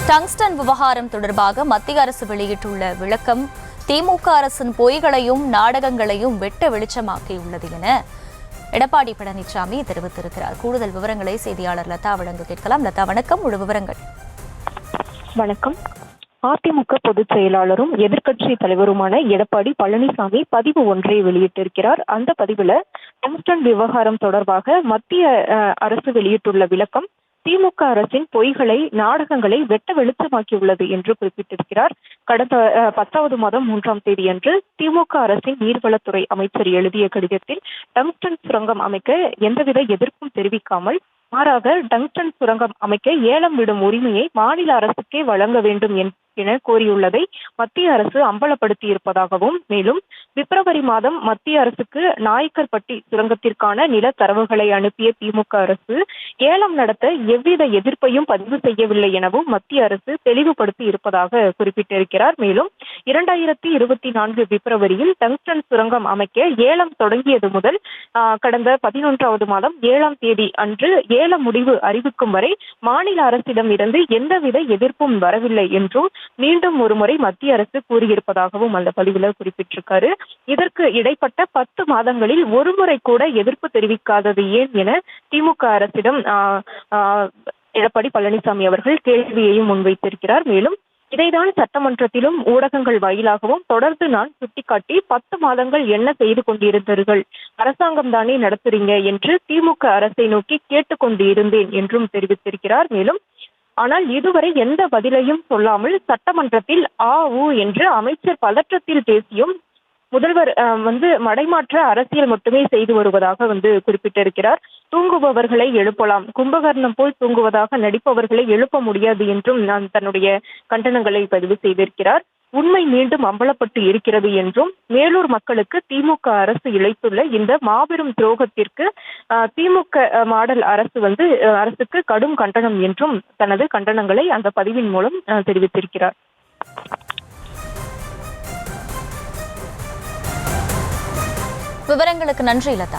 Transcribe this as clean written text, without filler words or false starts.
Tungsten விவகாரம் தொடர்பாக மத்திய அரசு வெளியிட்டுள்ள விளக்கம் திமுக அரசின் பொய்களையும் நாடகங்களையும் வெட்ட வெளிச்சமாக்கியுள்ளது என எடப்பாடி பழனிசாமி தெரிவித்திருக்கிறார். கூடுதல் விவரங்களை செய்தியாளர் லதா வழங்க கேட்கலாம். லதா, வணக்கம். முழு விவரங்கள். வணக்கம். அதிமுக பொதுச் செயலாளரும் எதிர்க்கட்சி தலைவருமான எடப்பாடி பழனிசாமி பதிவு ஒன்றை வெளியிட்டிருக்கிறார். அந்த பதிவுல டங்ஸ்டன் விவகாரம் தொடர்பாக மத்திய அரசு வெளியிட்டுள்ள விளக்கம் திமுக அரசின் பொய்களை நாடகங்களை வெட்ட வெளிச்சமாக்கியுள்ளது என்று குறிப்பிட்டிருக்கிறார். கடந்த 10வது மாதம் 3ஆம் தேதி அன்று திமுக அரசின் நீர்வளத்துறை அமைச்சர் எழுதிய கடிதத்தில் டங்ஸ்டன் சுரங்கம் அமைக்க எந்தவித எதிர்ப்பும் தெரிவிக்காமல் மாறாக டங்ஸ்டன் சுரங்கம் அமைக்க ஏலம் விடும் உரிமையை மாநில அரசுக்கே வழங்க வேண்டும் என கோரியுள்ளதை மத்திய அரசு அம்பலப்படுத்தி இருப்பதாகவும், மேலும் பிப்ரவரி மாதம் மத்திய அரசுக்கு நாயக்கர்பட்டி சுரங்கத்திற்கான நில தரவுகளை அனுப்பிய திமுக அரசு ஏலம் நடத்த எவ்வித எதிர்ப்பையும் பதிவு செய்யவில்லை எனவும் மத்திய அரசு தெளிவுபடுத்தி இருப்பதாக குறிப்பிட்டிருக்கிறார். மேலும் 2024 பிப்ரவரியில் டங்ஸ்டன் சுரங்கம் அமைக்க ஏலம் தொடங்கியது முதல் கடந்த 11வது மாதம் 7ஆம் தேதி அன்று ஏல முடிவு அறிவிக்கும் வரை மாநில அரசிடம் இருந்து எந்தவித எதிர்ப்பும் வரவில்லை என்றும் மீண்டும் ஒருமுறை மத்திய அரசு கூறியிருப்பதாகவும் அந்த பதிவுல குறிப்பிட்டிருக்காரு. இதற்கு இடைப்பட்ட 10 மாதங்களில் ஒருமுறை கூட எதிர்ப்பு தெரிவிக்காதது ஏன் என திமுக அரசிடம் எடப்பாடி பழனிசாமி அவர்கள் கேள்வியையும் முன்வைத்திருக்கிறார். மேலும் இதைதான் சட்டமன்றத்திலும் ஊடகங்கள் வாயிலாகவும் தொடர்ந்து நான் சுட்டிக்காட்டி 10 மாதங்கள் என்ன செய்து கொண்டிருந்தீர்கள், அரசாங்கம் தானே நடத்துறீங்க என்று திமுக அரசை நோக்கி கேட்டுக்கொண்டு இருந்தேன் என்றும் தெரிவித்திருக்கிறார். மேலும் ஆனால் இதுவரை எந்த பதிலையும் சொல்லாமல் சட்டமன்றத்தில் என்று அமைச்சர் பதற்றத்தில் பேசியும் முதல்வர் மடைமாற்ற அரசியல் மட்டுமே செய்து வருவதாக குறிப்பிட்டிருக்கிறார். தூங்குபவர்களை எழுப்பலாம், கும்பகர்ணம் போல் தூங்குவதாக நடிப்பவர்களை எழுப்ப முடியாது என்றும் நான் தன்னுடைய கண்டனங்களை பதிவு செய்திருக்கிறார். உண்மை மீண்டும் அம்பலப்பட்டு இருக்கிறது என்றும் மேலூர் மக்களுக்கு திமுக அரசு இழைத்துள்ள இந்த மாபெரும் துரோகத்திற்கு திமுக மாடல் அரசுக்கு கடும் கண்டனம் என்றும் தனது கண்டனங்களை அந்த பதிவின் மூலம் தெரிவித்திருக்கிறார். விவரங்களுக்கு நன்றி லதா.